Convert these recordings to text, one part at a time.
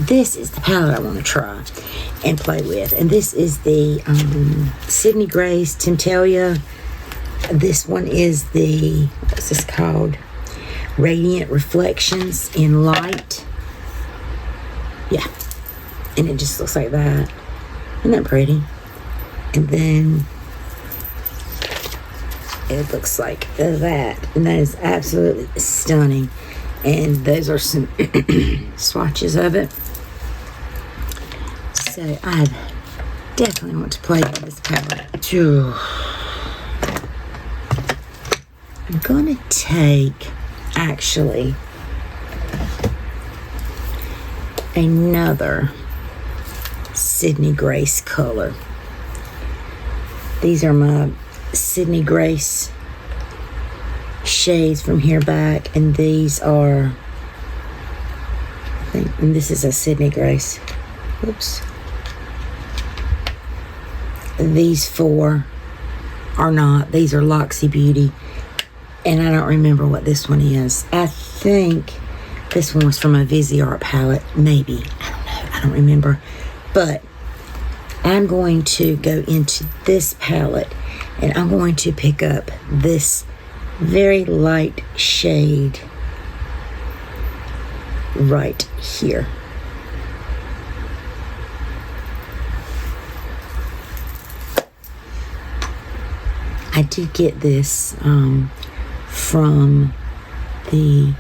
this is the palette I want to try and play with. And this is the Sydney Grace Temptalia. This one is the, what's this called? Radiant Reflections in Light. Yeah. And it just looks like that. Isn't that pretty? And then it looks like that. And that is absolutely stunning. And those are some swatches of it. So I definitely want to play with this palette. I'm going to take, actually, another Sydney Grace color. These are my Sydney Grace shades from here back, and these are, I think, and this is a Sydney Grace. Whoops. These four are not. These are Luxie Beauty, and I don't remember what this one is. I think this one was from a Viseart palette, maybe. I don't know. I don't remember. But I'm going to go into this palette, and I'm going to pick up this very light shade right here. I did get this from the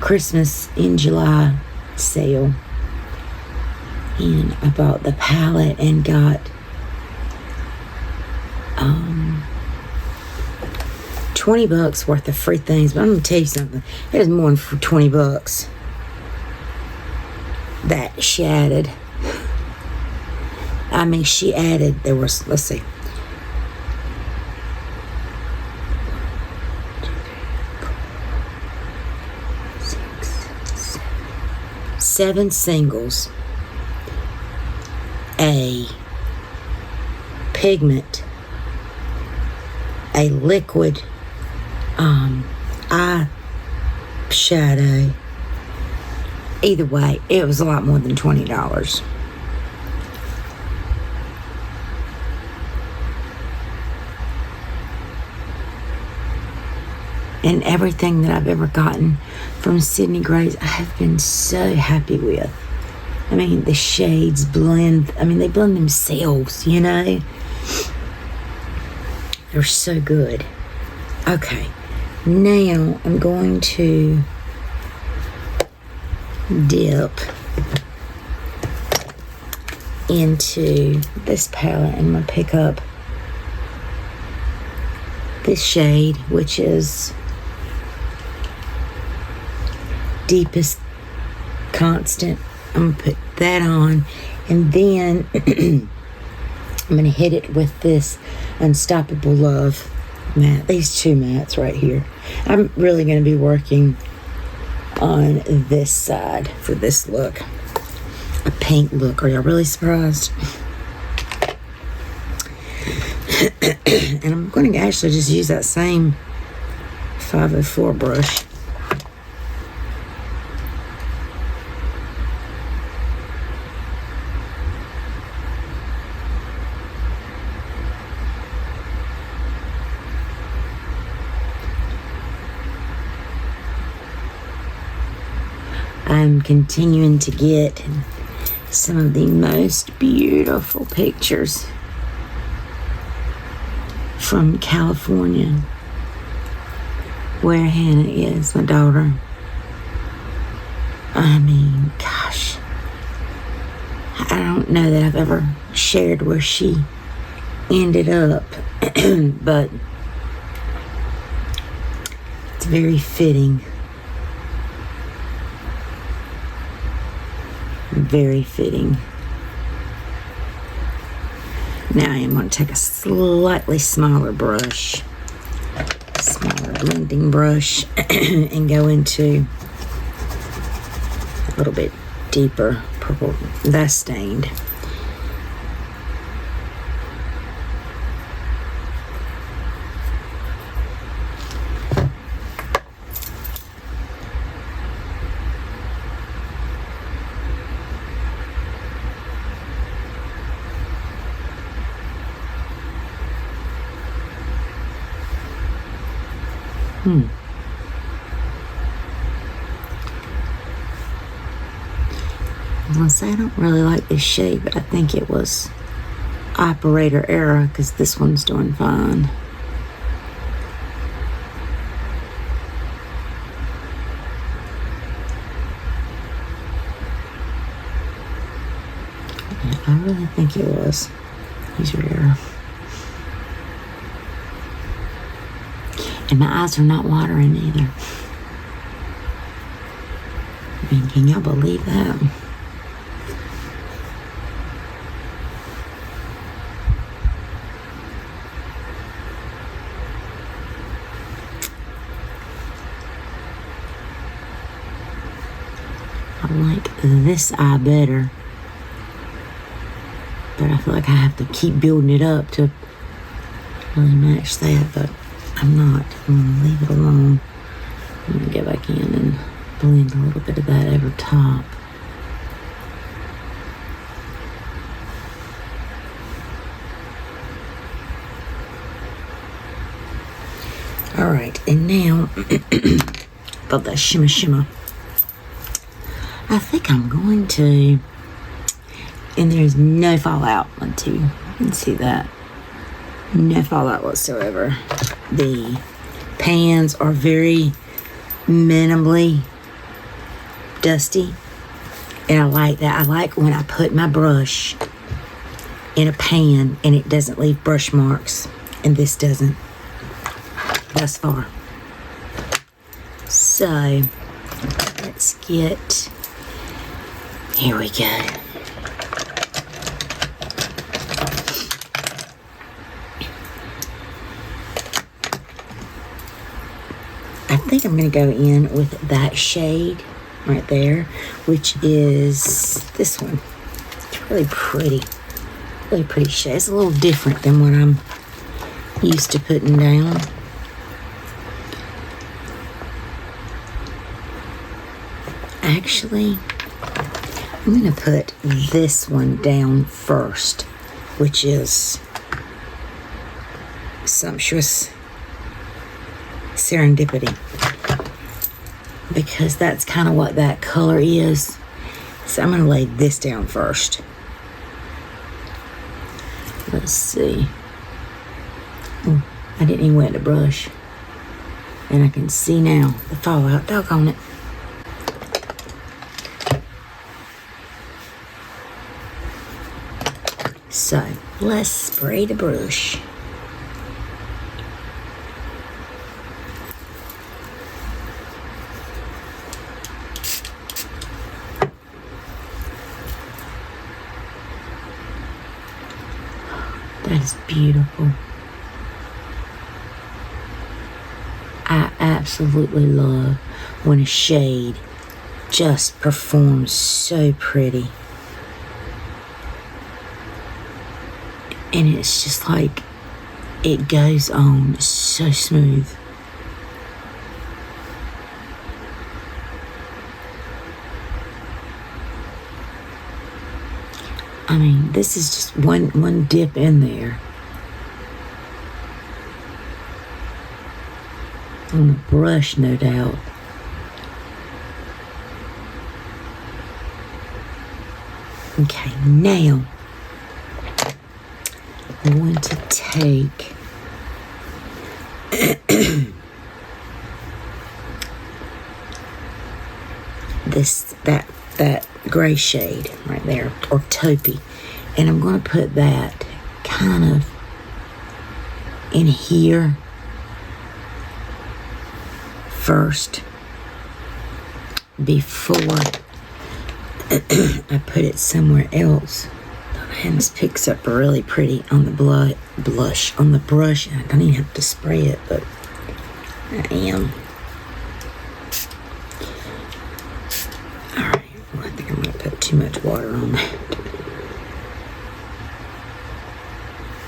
Christmas in July sale, and I bought the palette and got $20 worth of free things. But I'm gonna tell you something, there's more than for $20 that she added. I mean, she added, there was, let's see, seven singles, a pigment, a liquid eye shadow. Either way, it was a lot more than $20. And everything that I've ever gotten from Sydney Grace, I have been so happy with. I mean, the shades blend. I mean, they blend themselves, you know. They're so good. Okay, now I'm going to dip into this palette, and I'm going to pick up this shade, which is Deepest Constant. I'm going to put that on, and then I'm going to hit it with this Unstoppable Love matte. These two mattes right here. I'm really going to be working on this side for this look. A pink look. Are y'all really surprised? And I'm going to actually just use that same 504 brush. I'm continuing to get some of the most beautiful pictures from California, where Hannah is, my daughter. I mean, gosh, I don't know that I've ever shared where she ended up, but it's very fitting. Very fitting. Now I am going to take a slightly smaller brush, smaller blending brush, and go into a little bit deeper purple. That's stained. I was gonna say I don't really like this shade, but I think it was operator error because this one's doing fine. Yeah, I really think it was user error. And my eyes are not watering either. I mean, can y'all believe that? I like this eye better, but I feel like I have to keep building it up to really match that, but I'm not. I'm going to leave it alone. I'm going to go back in and blend a little bit of that over top. All right, and now, got that shimmer shimmer. I think I'm going to, and there's no fallout. You can see that. No fallout whatsoever. The pans are very minimally dusty, and I like that. I like when I put my brush in a pan and it doesn't leave brush marks, and this doesn't thus far. So let's get, here we go. I think I'm going to go in with that shade right there, which is this one. It's really pretty shade. It's a little different than what I'm used to putting down. Actually, I'm going to put this one down first, which is Sumptuous Serendipity, because that's kind of what that color is. So I'm going to lay this down first. Let's see. Oh, I didn't even wet the brush, and I can see now the fallout. Doggone it. So let's spray the brush. That is beautiful. I absolutely love when a shade just performs so pretty. And it's just like, it goes on so smooth. I mean, this is just one dip in there. On the brush, no doubt. Okay, now I'm going to take that gray shade right there, or taupey, and I'm going to put that kind of in here first before I put it somewhere else. And this picks up really pretty on the blush on the brush. I don't even have to spray it, but I am. Alright, well, I think I'm going to put too much water on that.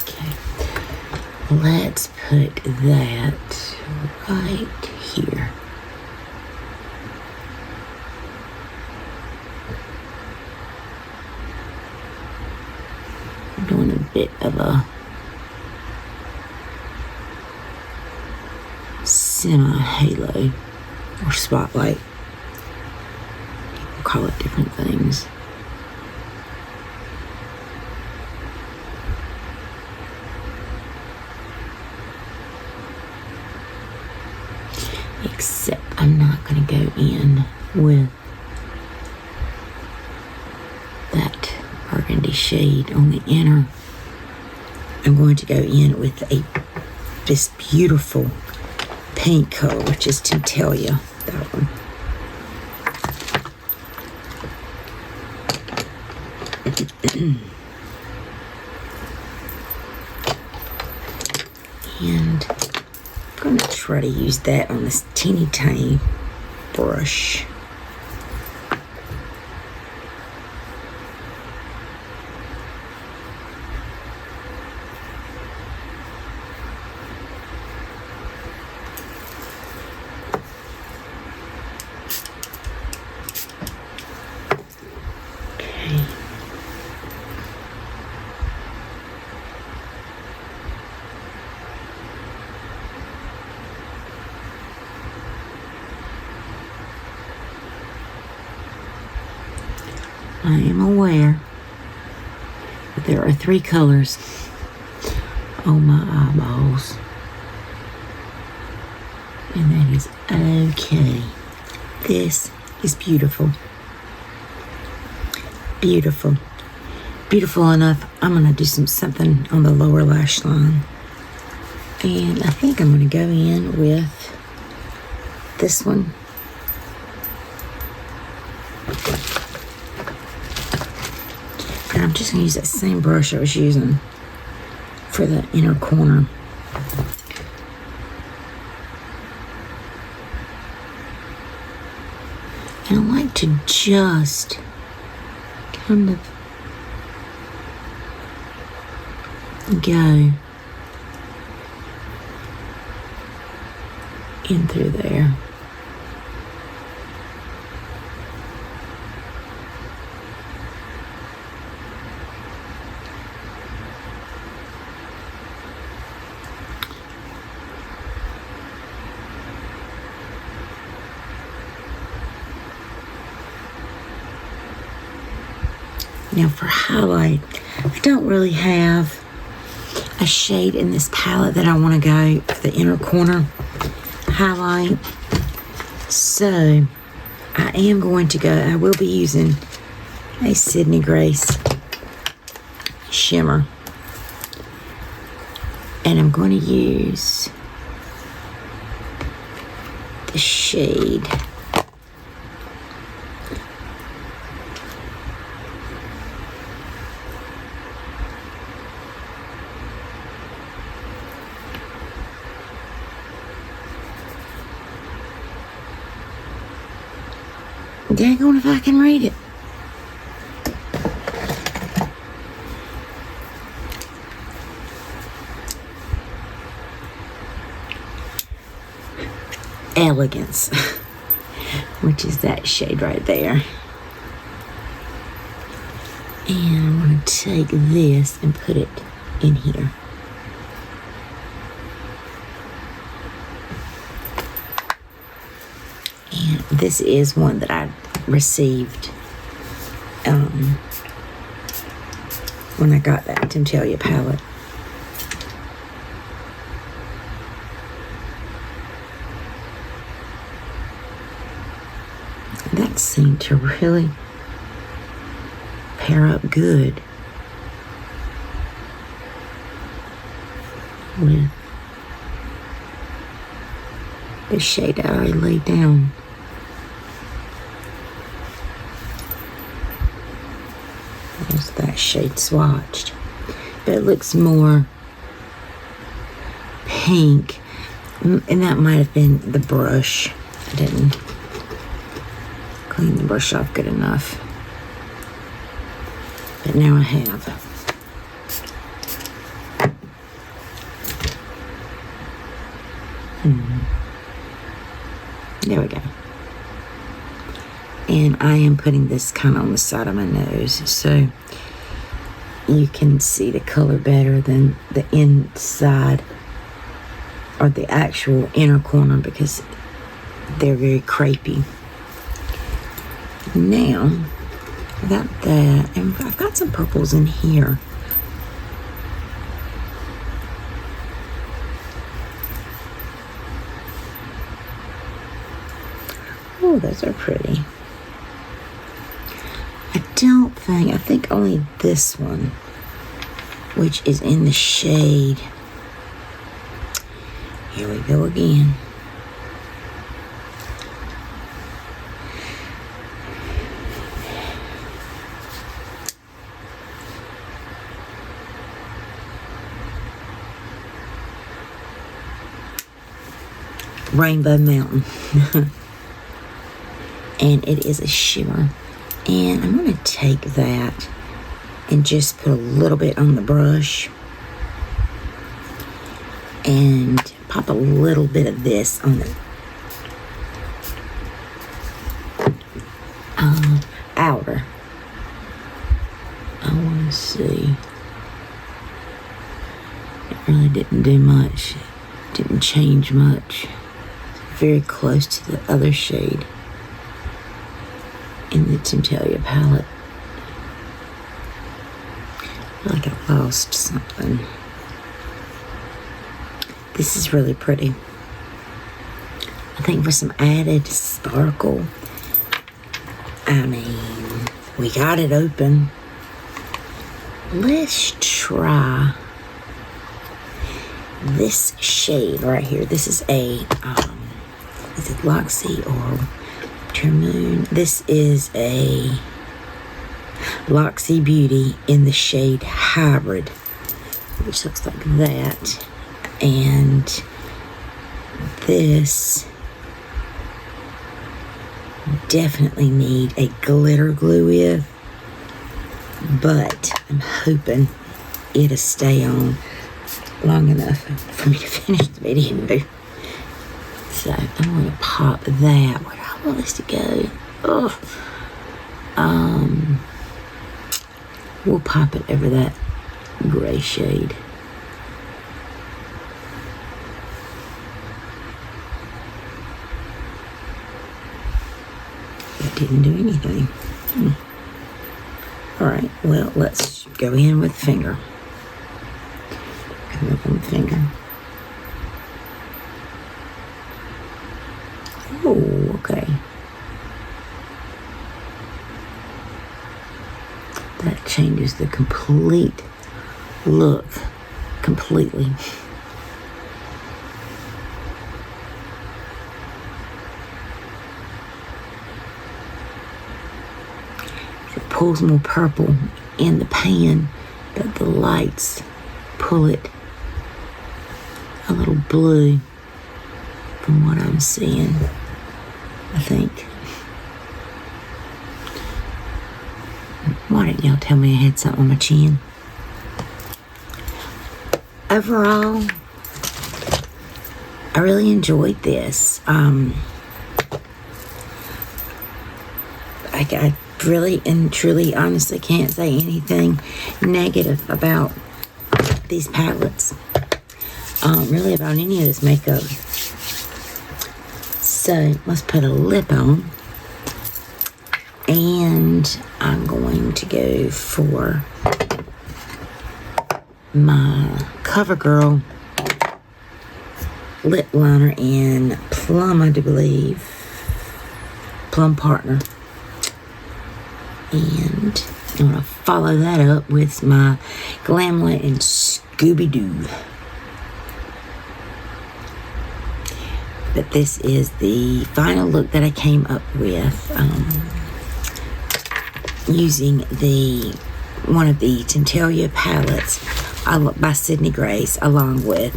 Okay, let's put that right here. Doing a bit of a semi-halo or spotlight. People call it different things. Except I'm not going to go in with that burgundy shade on the inner. I'm going to go in with this beautiful paint color, which is Temptalia, that one. And I'm going to try to use that on this teeny tiny brush. I am aware that there are 3 colors on my eyeballs, and that is okay. This is beautiful. Beautiful. Beautiful enough. I'm going to do something on the lower lash line. And I think I'm going to go in with this one. And I'm just going to use that same brush I was using for the inner corner. And I like to just kind of go in through there. Now for highlight, I don't really have a shade in this palette that I want to go for the inner corner highlight. So I am going to go, I will be using a Sydney Grace shimmer. And I'm going to use the shade daggone if I can read it. Elegance, which is that shade right there. And I'm going to take this and put it in here. And this is one that I received when I got that Temptalia palette. That seemed to really pair up good with the shade I already laid down. There's that shade swatched, but it looks more pink, and that might have been the brush. I didn't clean the brush off good enough, but now I have. There we go. And I am putting this kind of on the side of my nose so you can see the color better than the inside or the actual inner corner, because they're very crepey. Now, I got that, and I've got some purples in here. Oh, those are pretty. I think only this one, which is in the shade. Here we go again. Rainbow Mountain. And it is a shimmer. And I'm going to take that and just put a little bit on the brush and pop a little bit of this on the outer. I want to see. It really didn't do much. Didn't change much. Very close to the other shade in the Temptalia palette. I feel like I lost something. This is really pretty. I think for some added sparkle, I mean, we got it open. Let's try this shade right here. This is a, is it Luxie or Moon? This is a Luxie Beauty in the shade Hybrid, which looks like that. And this definitely need a glitter glue with, but I'm hoping it'll stay on long enough for me to finish the video. So I'm going to pop that. Where do I want this to go? Oh, we'll pop it over that gray shade. It didn't do anything. All right, well, let's go in with finger. Come up on the finger. Oh, okay. That changes the complete look completely. It pulls more purple in the pan, but the lights pull it a little blue from what I'm seeing, I think. Why didn't y'all tell me I had something on my chin? Overall, I really enjoyed this. I really and truly honestly can't say anything negative about these palettes. Really about any of this makeup. So let's put a lip on. And I'm going to go for my CoverGirl lip liner in Plum, I do believe. Plum Partner. And I'm going to follow that up with my Glamlet in Scooby-Doo. But this is the final look that I came up with using one of the Temptalia palettes by Sydney Grace, along with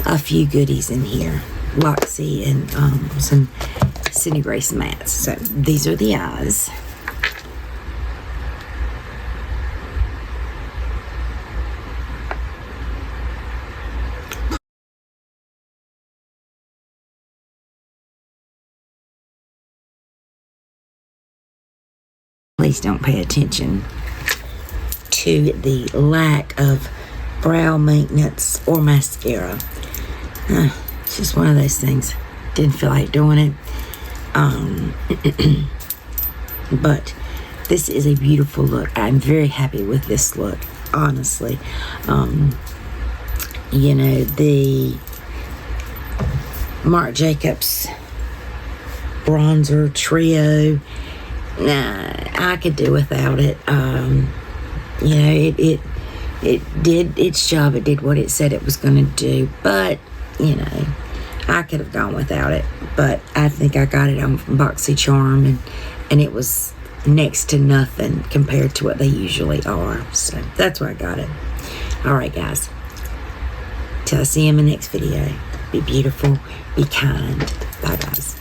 a few goodies in here, Luxie and some Sydney Grace mattes. So these are the eyes. Please don't pay attention to the lack of brow maintenance or mascara. It's just one of those things. Didn't feel like doing it. But this is a beautiful look. I'm very happy with this look, honestly. You know, the Marc Jacobs bronzer trio, nah, I could do without it. You know, it did its job. It did what it said it was going to do. But, you know, I could have gone without it. But I think I got it on from BoxyCharm, and it was next to nothing compared to what they usually are. So that's why I got it. All right, guys. Till I see you in the next video. Be beautiful. Be kind. Bye, guys.